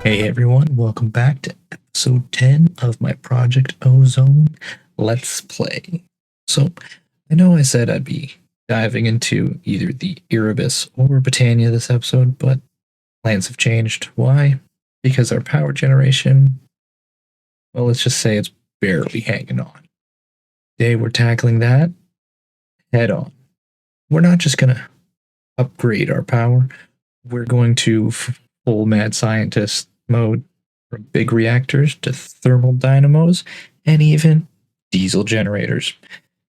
Hey everyone, welcome back to episode 10 of my Project Ozone Let's Play. So, I know I said I'd be diving into either the Erebus or Britannia this episode, but plans have changed. Why? Because our power generation, well, let's just say it's barely hanging on. Today we're tackling that head on. We're not just going to upgrade our power, we're going to full mad scientist mode from big reactors to thermal dynamos and even diesel generators.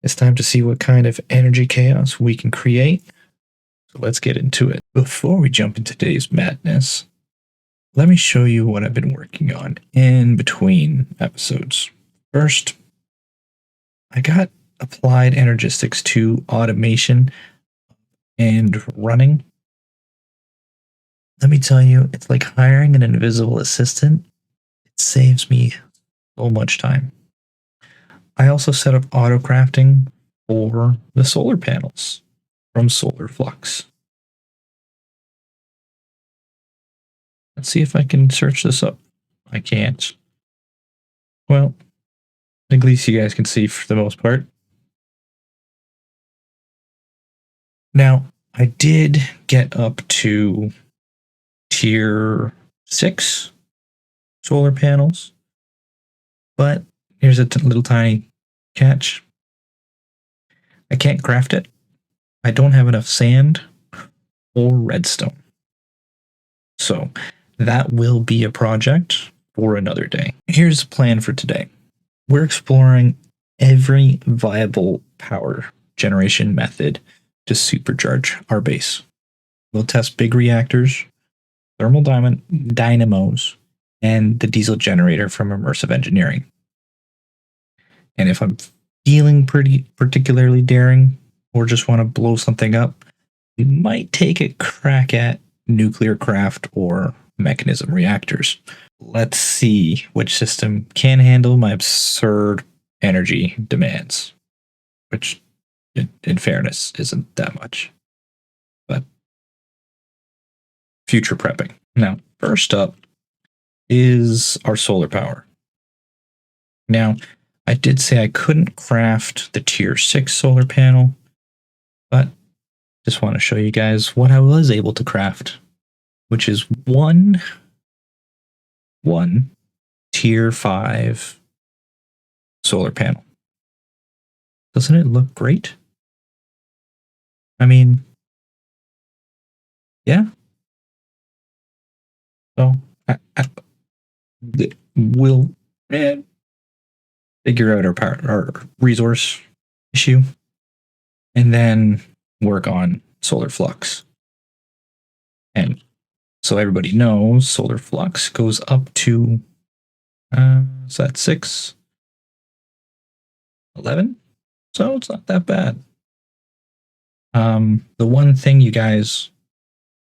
It's time to see what kind of energy chaos we can create. So let's get into it. Before we jump into today's madness, let me show you what I've been working on in between episodes. First, I got applied energistics to automation and running. Let me tell you, it's like hiring an invisible assistant. It saves me so much time. I also set up auto crafting for the solar panels from Solar Flux. Let's see if I can search this up. I can't. Well, at least you guys can see for the most part. Now, I did get up to tier 6 solar panels, but here's a little tiny catch. I can't craft it. I don't have enough sand or redstone. So that will be a project for another day. Here's the plan for today. We're exploring every viable power generation method to supercharge our base. We'll test big reactors, thermal dynamos, and the diesel generator from immersive engineering. And if I'm feeling pretty particularly daring or just want to blow something up, we might take a crack at nuclear craft or mechanism reactors. Let's see which system can handle my absurd energy demands, which in fairness isn't that much, but future prepping. Now, first up is our solar power. Now, I did say I couldn't craft the tier 6 solar panel, but just want to show you guys what I was able to craft, which is one tier 5 solar panel. Doesn't it look great? I mean, yeah. So we'll figure out our resource issue and then work on solar flux. And so everybody knows, solar flux goes up to so that's 6, 11. So it's not that bad. The one thing you guys,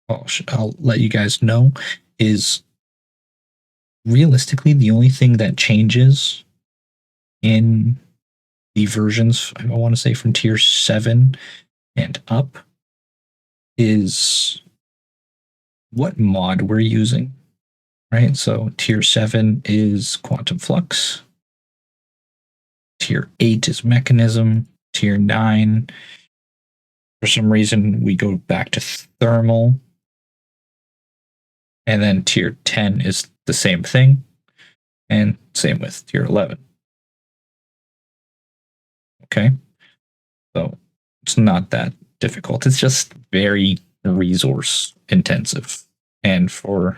I'll let you guys know is realistically the only thing that changes in the versions, I want to say from tier 7 and up, is what mod we're using, right? So tier 7 is quantum flux, tier 8 is mechanism, tier 9, for some reason we go back to thermal, and then tier 10 is the same thing, and same with tier 11. Okay, so it's not that difficult. It's just very resource intensive. And for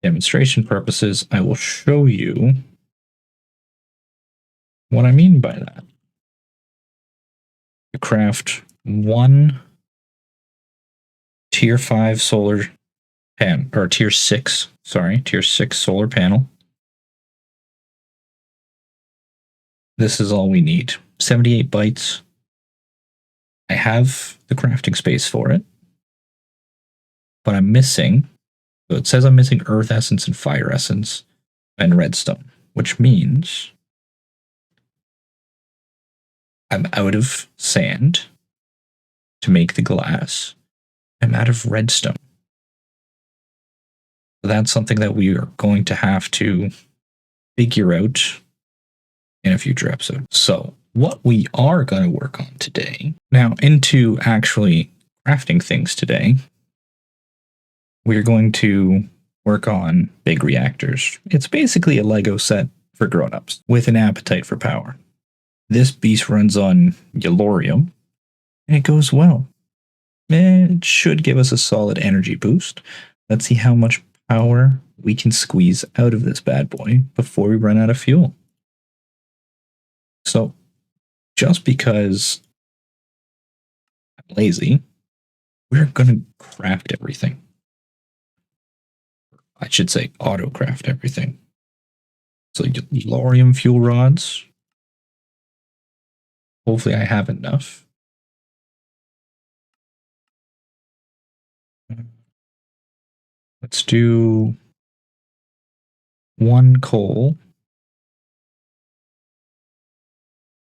demonstration purposes, I will show you what I mean by that. You craft one tier 5 solar panel, or tier 6 solar panel. This is all we need. 78 bytes. I have the crafting space for it, but I'm missing, so it says I'm missing earth essence and fire essence and redstone, which means I'm out of sand to make the glass. I'm out of redstone. That's something that we are going to have to figure out in a future episode. So what we are going to work on today, now into actually crafting things today, we're going to work on big reactors. It's basically a Lego set for grown-ups with an appetite for power. This beast runs on Yellorium, and it goes well. It should give us a solid energy boost. Let's see how much power we can squeeze out of this bad boy before we run out of fuel. So, just because I'm lazy, we're going to craft everything. I should say auto craft everything. So, Yellorium fuel rods. Hopefully, I have enough. Let's do 1 coal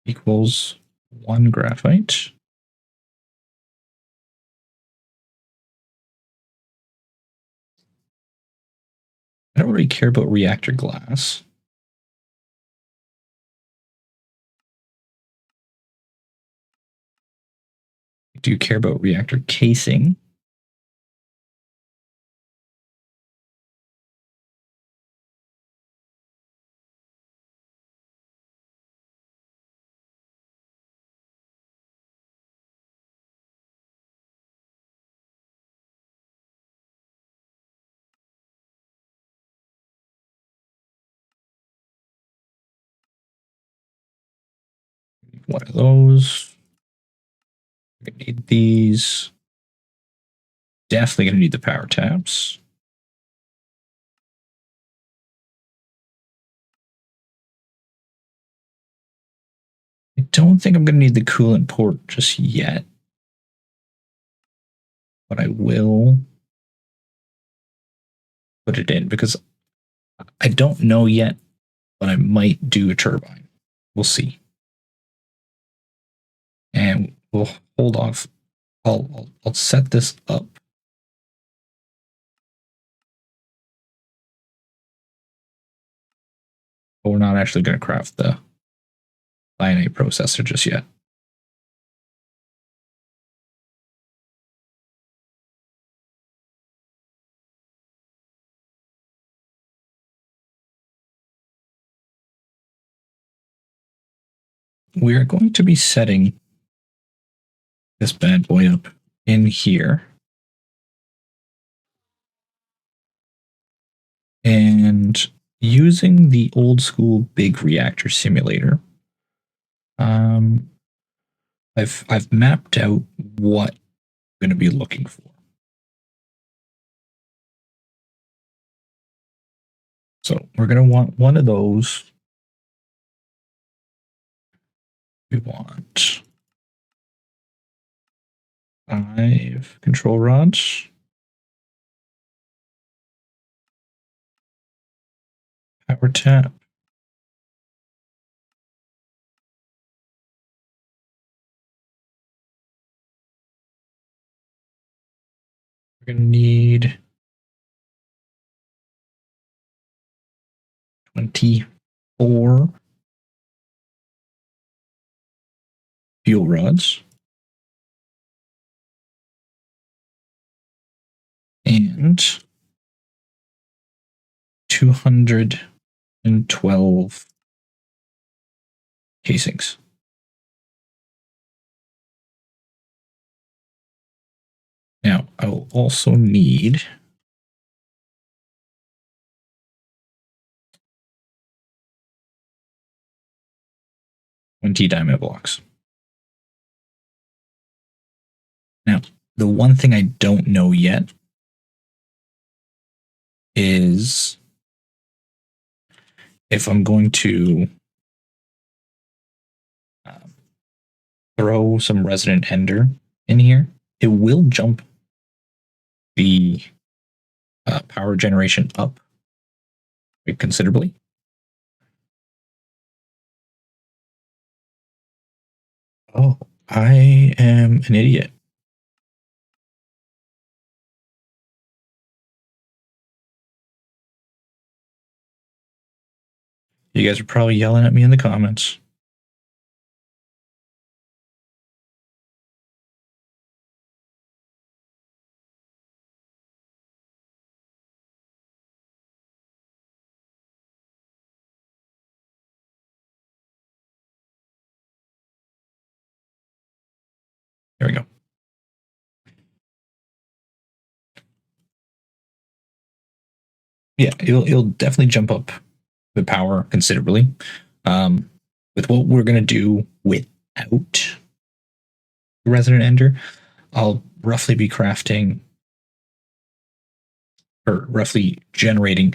equals 1 graphite. I don't really care about reactor glass. I do care about reactor casing. One of those. We're gonna need these. Definitely gonna need the power taps. I don't think I'm gonna need the coolant port just yet, but I will put it in because I don't know yet, but I might do a turbine. We'll see. And we'll hold off. I'll set this up. But we're not actually going to craft the DNA processor just yet. We are going to be setting this bad boy up in here. And using the old school big reactor simulator, I've mapped out what I'm going to be looking for. So we're going to want one of those. We want 5 control rods. Power tap. We're going to need 24 fuel rods. And 212 casings. Now, I will also need 20 diamond blocks. Now, the one thing I don't know yet is if I'm going to throw some resident ender in here, it will jump the power generation up considerably. Oh, I am an idiot. You guys are probably yelling at me in the comments. There we go. Yeah, it'll definitely jump up the power considerably. With what we're gonna do without the Resident Ender, I'll roughly be crafting or roughly generating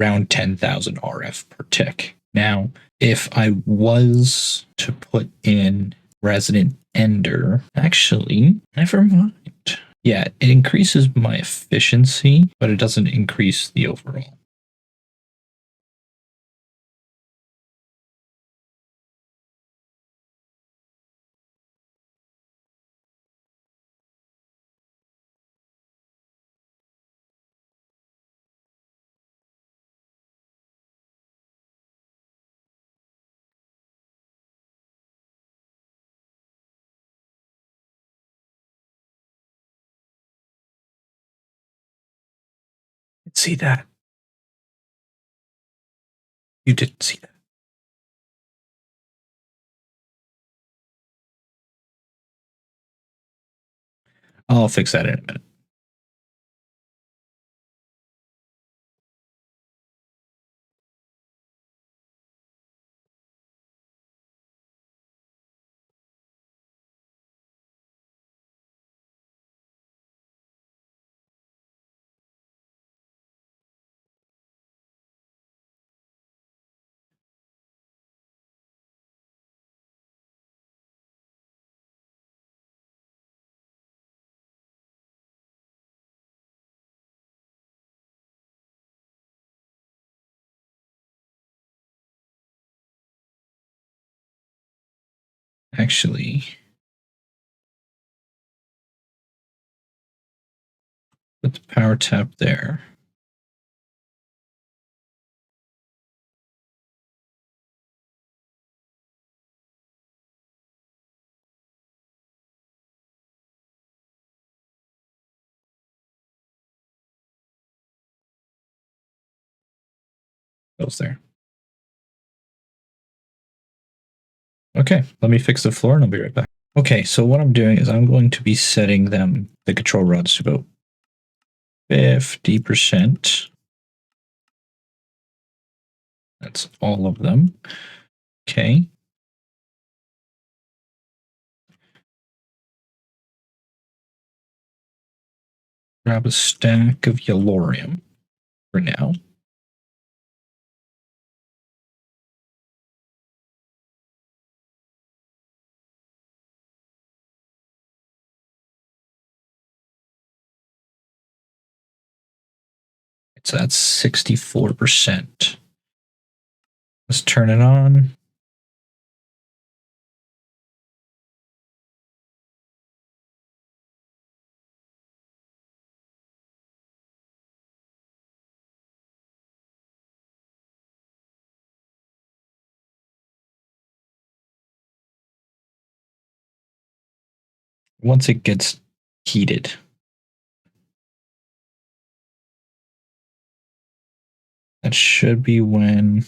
around 10,000 RF per tick. Now, if I was to put in Resident Ender, actually, never mind. Yeah, it increases my efficiency, but it doesn't increase the overall. See that? You didn't see that. I'll fix that in a minute. Actually, put the power tap there. Goes there. Okay, let me fix the floor and I'll be right back. Okay, so what I'm doing is I'm going to be setting the control rods to about 50%. That's all of them. Okay. Grab a stack of yellorium for now. So that's 64%. Let's turn it on. Once it gets heated, that should be when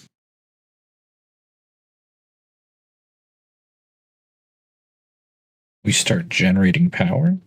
we start generating power.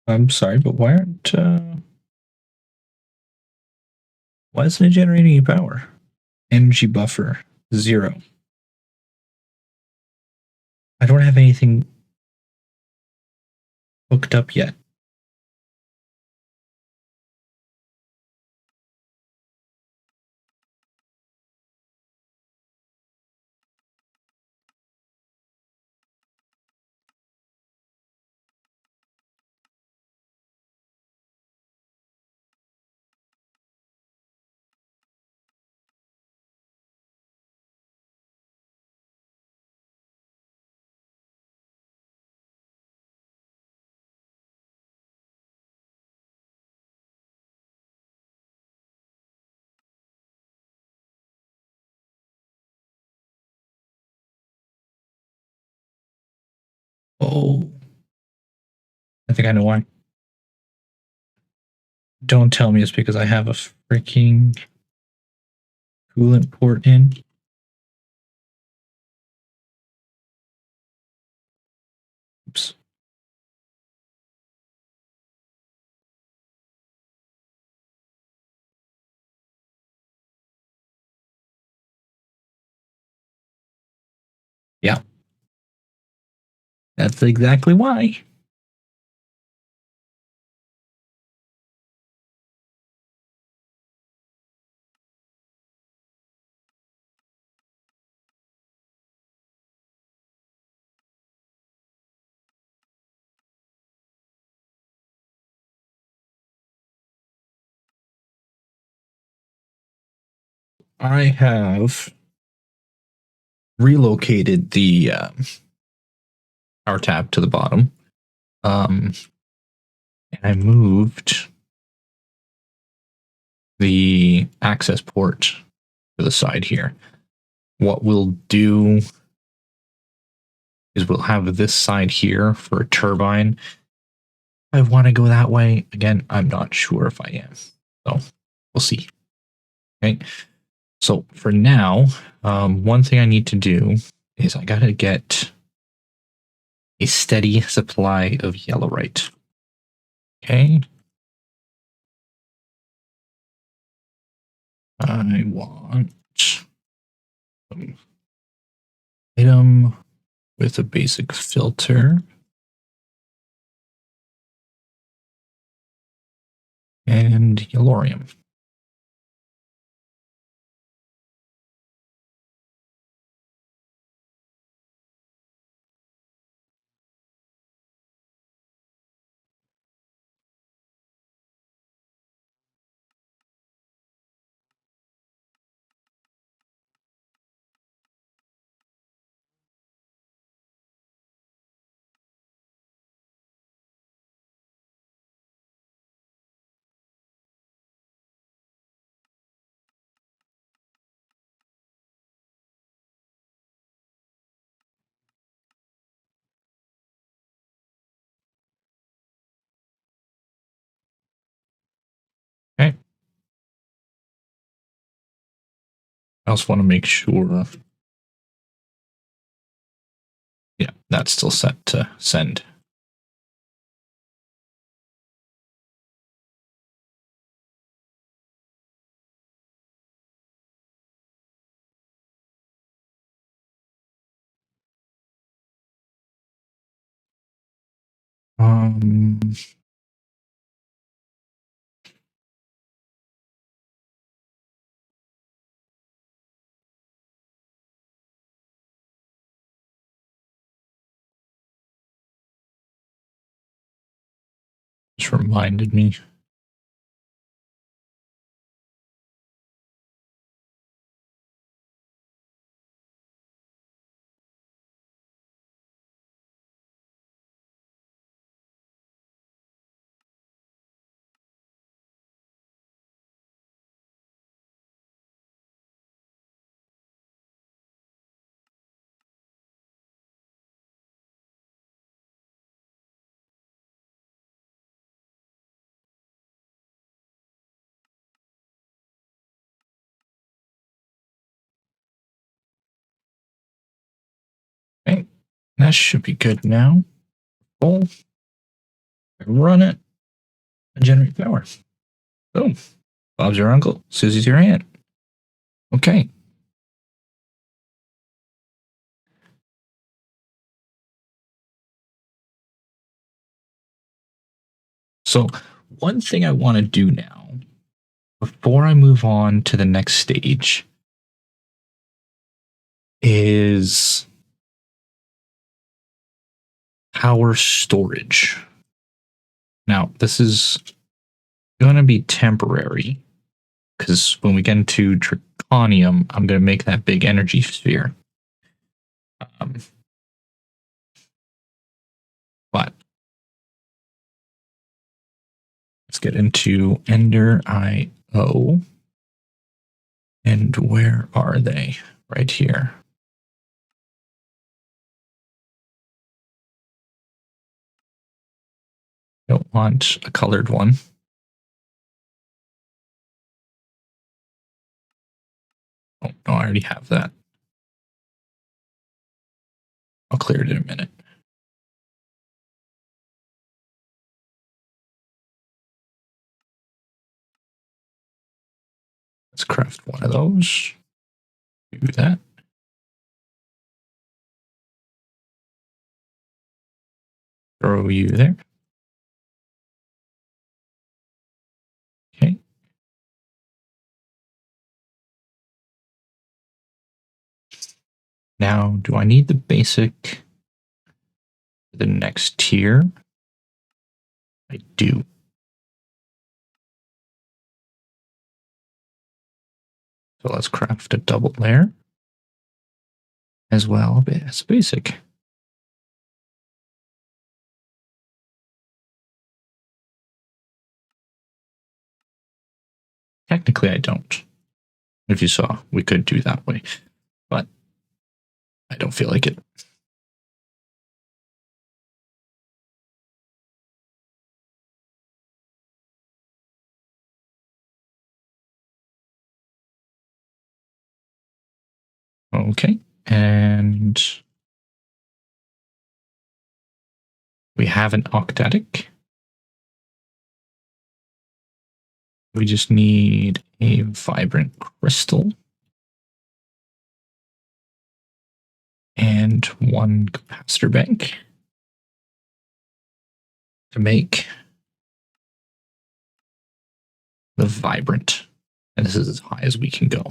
I'm sorry, but why isn't it generating any power? Energy buffer 0. I don't have anything hooked up yet. Oh, I think I know why. Don't tell me it's because I have a freaking coolant port in. Oops. Yeah. That's exactly why. I have relocated the power tab to the bottom. And I moved the access port to the side here. What we'll do is we'll have this side here for a turbine. If I want to go that way, again, I'm not sure if I am. So we'll see. Okay. So for now, one thing I need to do is I got to get a steady supply of yellowite. Okay. I want some item with a basic filter. And yellorium. Okay. I also want to make sure. Yeah, that's still set to send. Um, just reminded me. Okay, that should be good now. Full. Run it and generate power. Boom. Bob's your uncle. Susie's your aunt. Okay. So one thing I want to do now, before I move on to the next stage, is power storage. Now, this is going to be temporary because when we get into Draconium, I'm going to make that big energy sphere. But let's get into Ender IO. And where are they? Right here. Don't want a colored one. Oh, no, I already have that. I'll clear it in a minute. Let's craft one of those. Do that. Throw you there. Okay. Now, do I need the basic for the next tier? I do. So let's craft a double layer as well as basic. Technically, I don't. If you saw, we could do that way, but I don't feel like it. Okay, and we have an octatic. We just need a vibrant crystal and one capacitor bank to make the vibrant. And this is as high as we can go.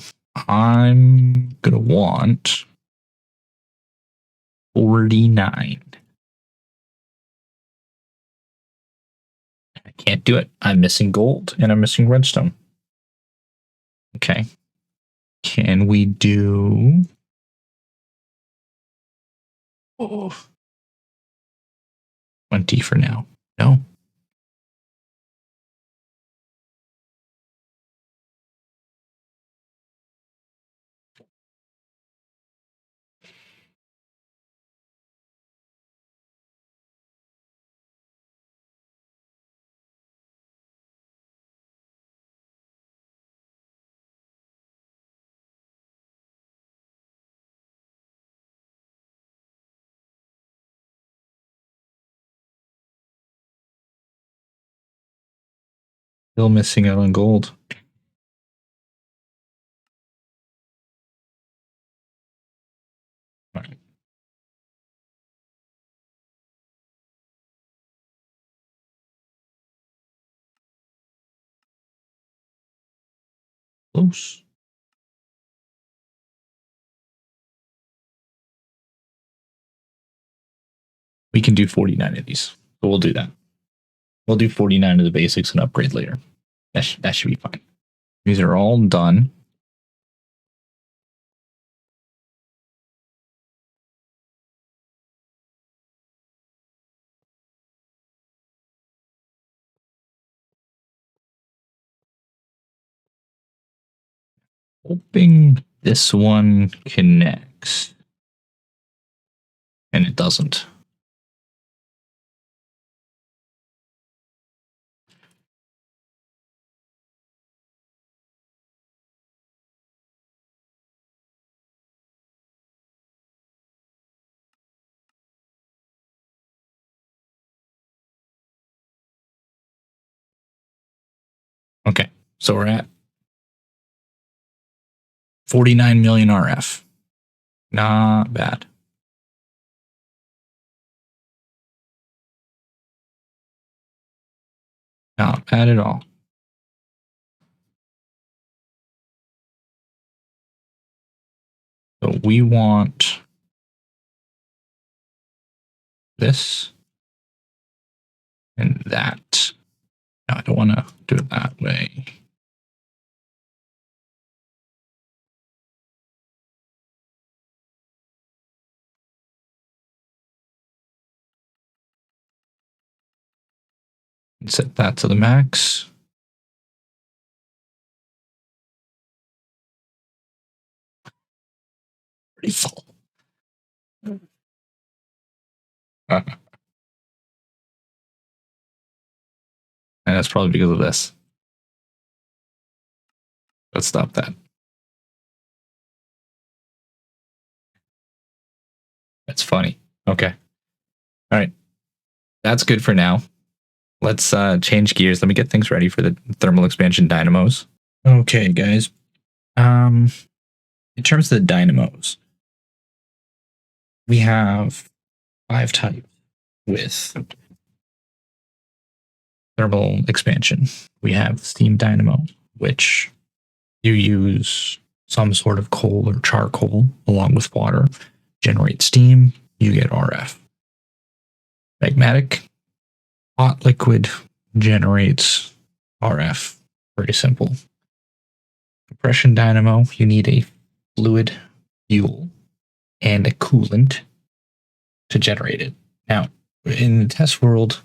I'm going to want 49. I can't do it. I'm missing gold and I'm missing redstone. Okay. Can we do... Oh, 20 for now? No. Still missing out on gold. All right. Close. We can do 49 of these. So we'll do that. We'll do 49 of the basics and upgrade later. That should be fine. These are all done. Hoping this one connects. And it doesn't. Okay, so we're at 49 million RF. Not bad. Not bad at all. So we want this and that. No, I don't want to do it that way. Set that to the max. Pretty full. And that's probably because of this. Let's stop that. That's funny. Okay. All right. That's good for now. Let's change gears. Let me get things ready for the thermal expansion dynamos. Okay, guys. In terms of the dynamos, we have 5 types with thermal expansion. We have steam dynamo, which you use some sort of coal or charcoal along with water, generate steam, you get RF. Magmatic, hot liquid generates RF. Pretty simple. Compression dynamo, you need a fluid, fuel, and a coolant to generate it. Now, in the test world,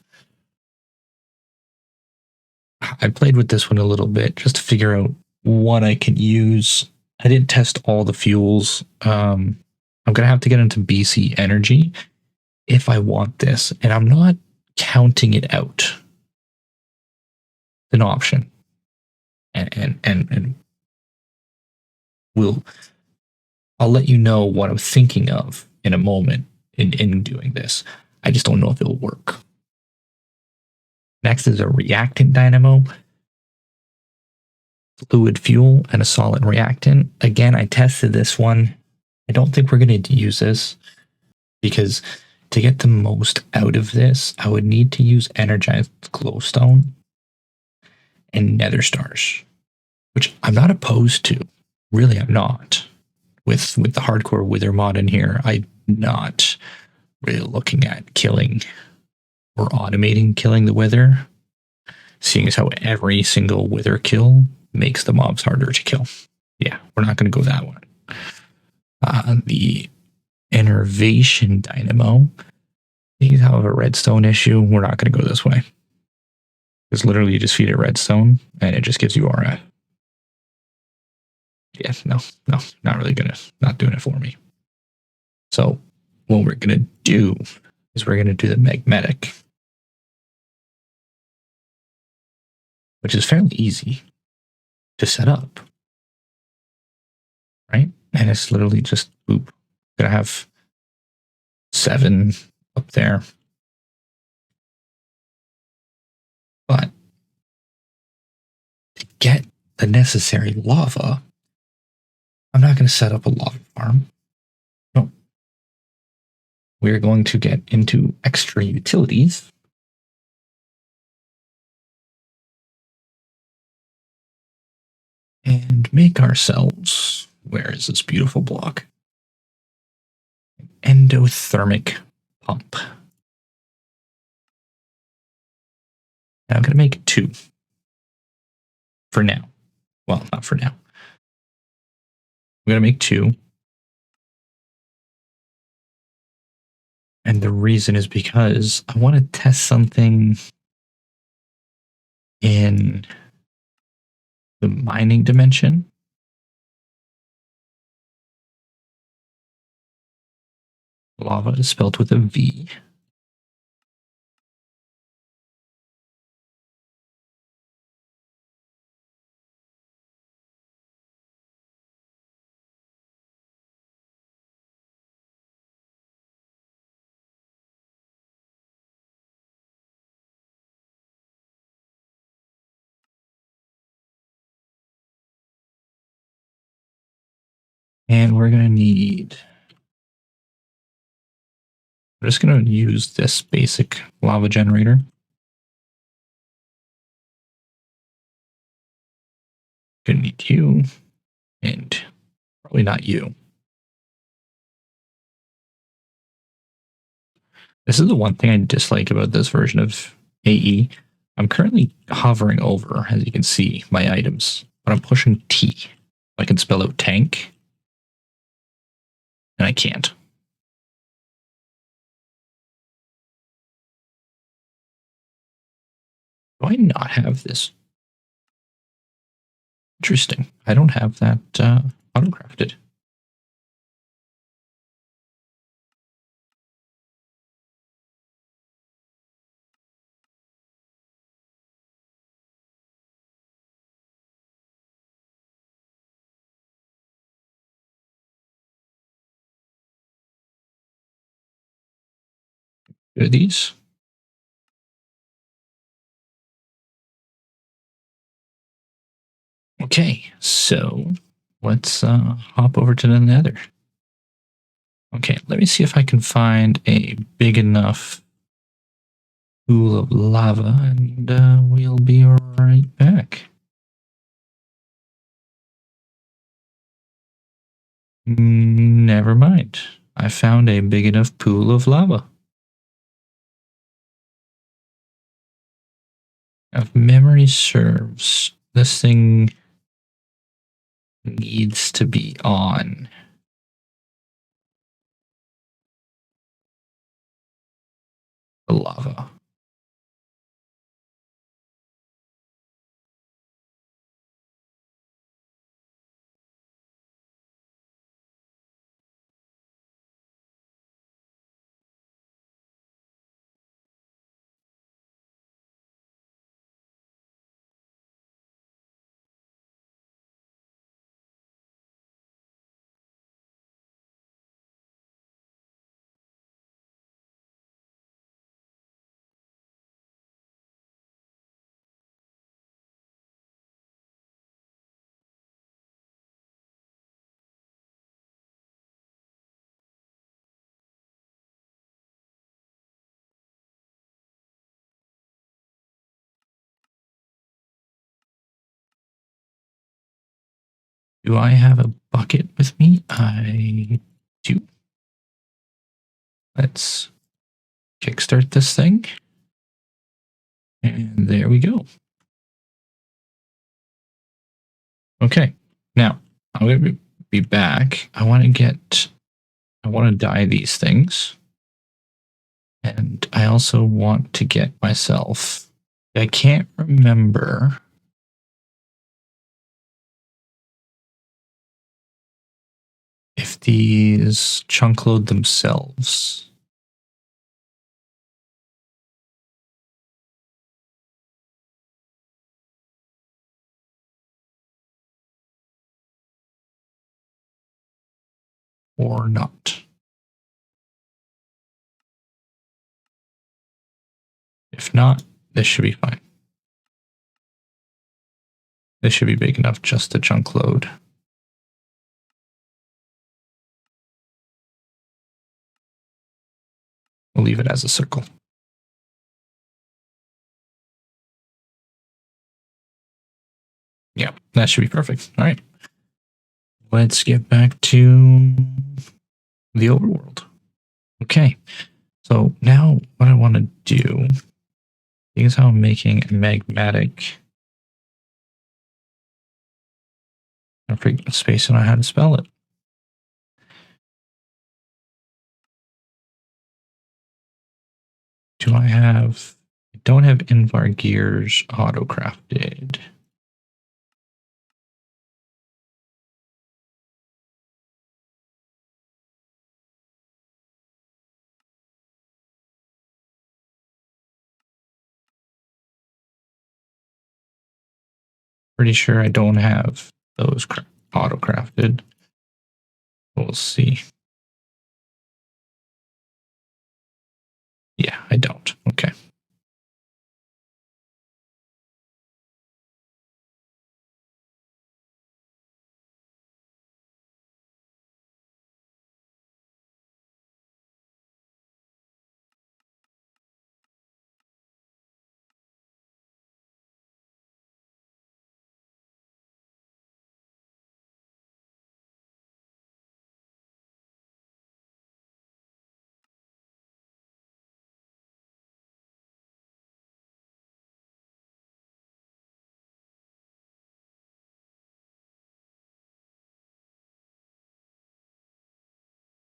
I played with this one a little bit just to figure out what I can use. I didn't test all the fuels. I'm going to have to get into BC Energy if I want this, and I'm not counting it out. It's an option. And I'll let you know what I'm thinking of in a moment in doing this. I just don't know if it'll work. Next is a reactant dynamo, fluid fuel, and a solid reactant. Again, I tested this one. I don't think we're going to use this because to get the most out of this, I would need to use energized glowstone and nether stars, which I'm not opposed to. Really, I'm not. With the hardcore wither mod in here, I'm not really looking at killing or automating killing the wither, seeing as how every single wither kill makes the mobs harder to kill. Yeah, we're not going to go that one. The innervation dynamo, these have a redstone issue. We're not going to go this way. Because literally you just feed it redstone and it just gives you RF. Yeah, no, not really gonna, not doing it for me. So what we're gonna do is we're gonna do the magmatic, which is fairly easy to set up, right? And it's literally just boop. Gonna have 7 up there, but to get the necessary lava, I'm not going to set up a lava farm. No. We're going to get into extra utilities. And make ourselves, where is this beautiful block? An endothermic pump. Now I'm going to make 2. For now. Well, not for now. I'm going to make 2. And the reason is because I want to test something in the mining dimension. Lava is spelled with a V. And we're going to need, we're just going to use this basic lava generator. Gonna need you, and probably not you. This is the one thing I dislike about this version of AE. I'm currently hovering over, as you can see, my items, but I'm pushing T. I can spell out tank, and I can't. Do I not have this? Interesting. I don't have that auto-crafted. Do these? Okay, so let's hop over to the nether. Okay, let me see if I can find a big enough pool of lava, and we'll be right back. Never mind. I found a big enough pool of lava. If memory serves, this thing needs to be on. The lava. Do I have a bucket with me? I do. Let's kickstart this thing. And there we go. Okay, now I'm going to be back. I want to dye these things. And I also want to get myself, I can't remember if these chunk load themselves. Or not. If not, this should be fine. This should be big enough just to chunk load. We'll leave it as a circle. Yeah, that should be perfect. All right. Let's get back to the overworld. Okay. So now what I want to do is how I'm making a magmatic. I'm freaking spacing on how to spell it. Do I have? I don't have Invar gears auto crafted. Pretty sure I don't have those auto crafted. We'll see. Yeah, I don't. Okay.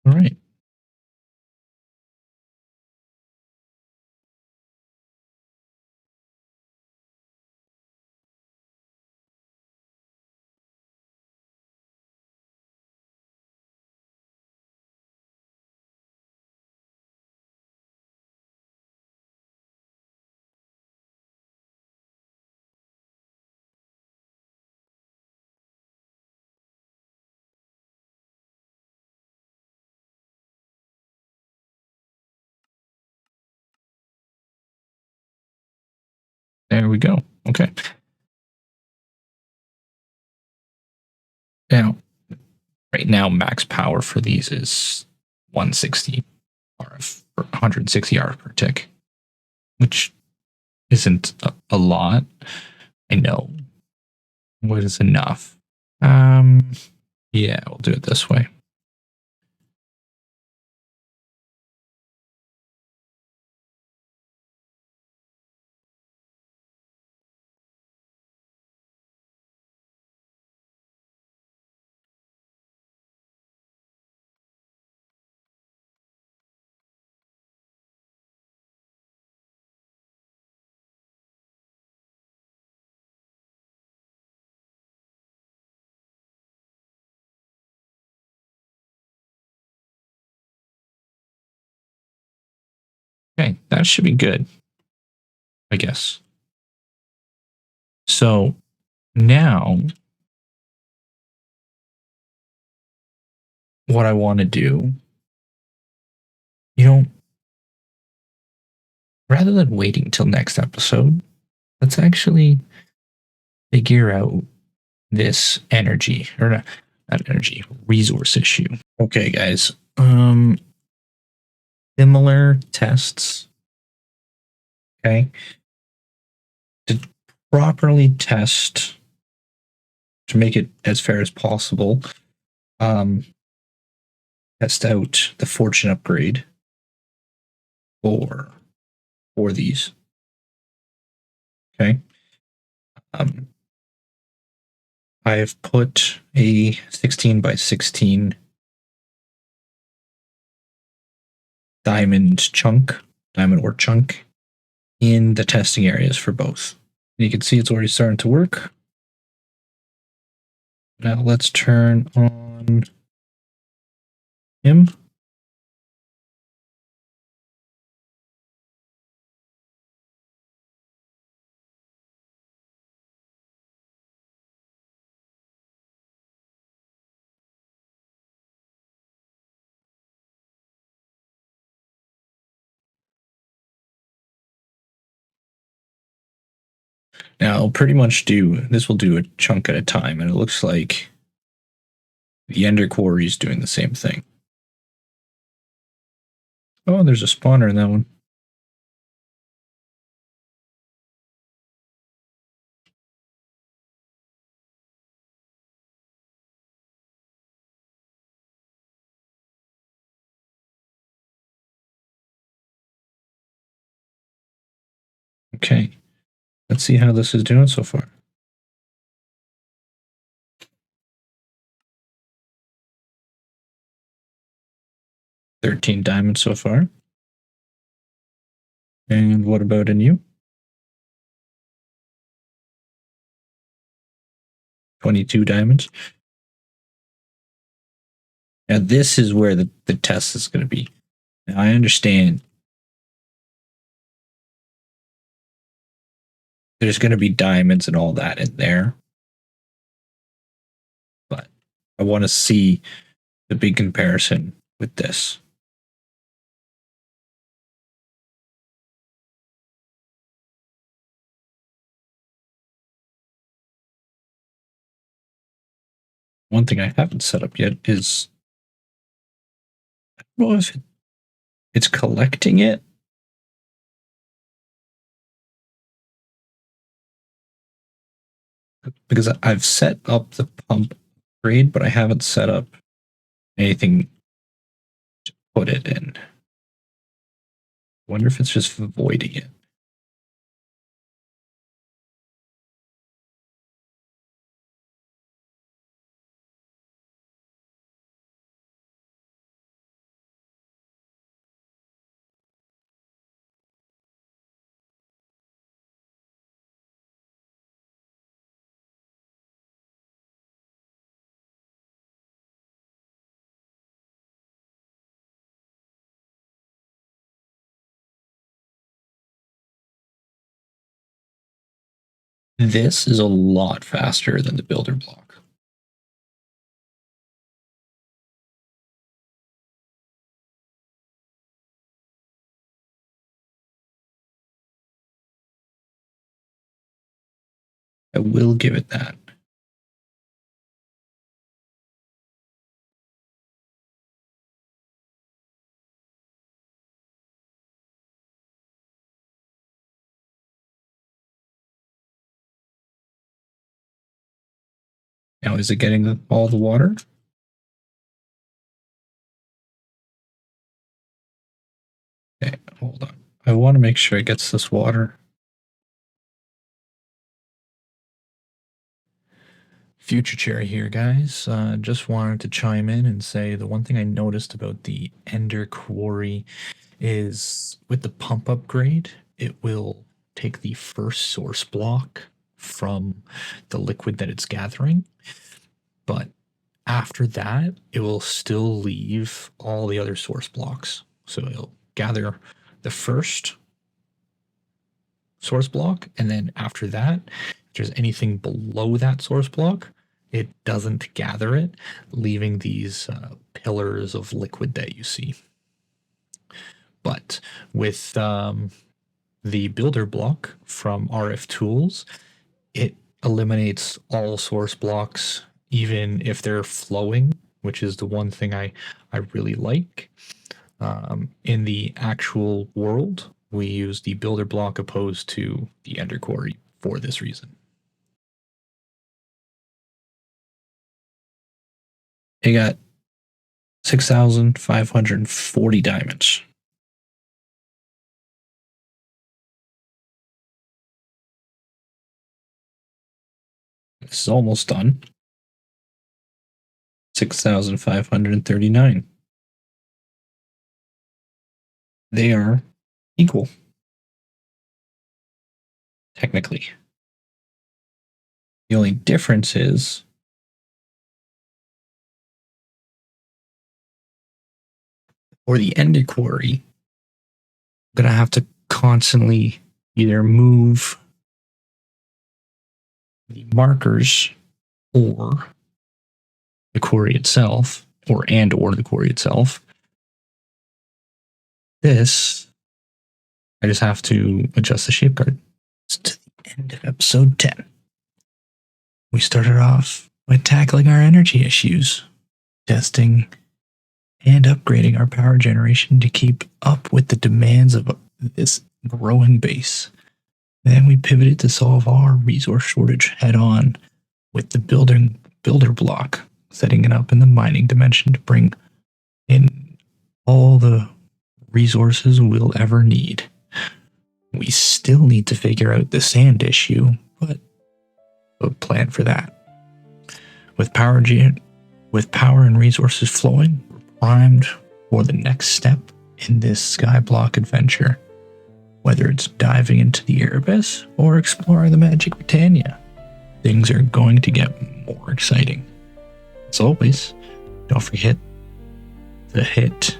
All right. There we go. Okay. Now, right now, max power for these is 160 RF or 160 RF per tick, which isn't a lot. I know. What is enough? Yeah, we'll do it this way. Okay, that should be good, I guess. So now what I want to do, rather than waiting till next episode, let's actually figure out this energy or not energy resource issue. Okay, guys. Similar tests. Okay. To properly test to make it as fair as possible, test out the fortune upgrade for these. Okay. I have put a 16 by 16 diamond ore chunk in the testing areas for both. You can see it's already starting to work. Now let's turn on him. Now I'll pretty much this will do a chunk at a time, and it looks like the Ender Quarry is doing the same thing. Oh, there's a spawner in that one. Okay, let's see how this is doing so far. $13 diamonds so far. And what about in you? 22 diamonds. Now this is where the test is going to be. Now I understand there's going to be diamonds and all that in there, but I want to see the big comparison with this. One thing I haven't set up yet is, I don't know if it's collecting it. Because I've set up the pump grade, but I haven't set up anything to put it in. I wonder if it's just voiding it. This is a lot faster than the builder block. I will give it that. Now, is it getting all the water? Okay, hold on. I want to make sure it gets this water. Future Cherry here, guys. Just wanted to chime in and say the one thing I noticed about the Ender Quarry is with the pump upgrade, it will take the first source block from the liquid that it's gathering, but after that, it will still leave all the other source blocks. So it'll gather the first source block, and then after that, if there's anything below that source block, it doesn't gather it, leaving these pillars of liquid that you see. But with the builder block from RFTools, it eliminates all source blocks, even if they're flowing, which is the one thing I really like. In the actual world, we use the builder block opposed to the Ender Quarry for this reason. It got 6,540 diamonds. This is almost done. 6,539. They are equal, technically. The only difference is for the Ender Quarry, I'm going to have to constantly either move the markers or the quarry itself, or the quarry itself. This, I just have to adjust the shape guard. It's to the end of episode 10. We started off by tackling our energy issues, testing and upgrading our power generation to keep up with the demands of this growing base. Then we pivoted to solve our resource shortage head on with the builder block, setting it up in the mining dimension to bring in all the resources we'll ever need. We still need to figure out the sand issue, but a plan for that. With power and resources flowing, we're primed for the next step in this skyblock adventure. Whether it's diving into the Erebus or exploring the Magic Britannia, things are going to get more exciting. As always, don't forget to hit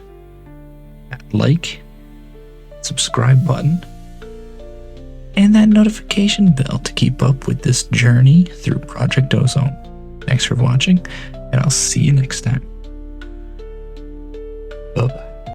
that like, subscribe button, and that notification bell to keep up with this journey through Project Ozone. Thanks for watching, and I'll see you next time. Bye-bye.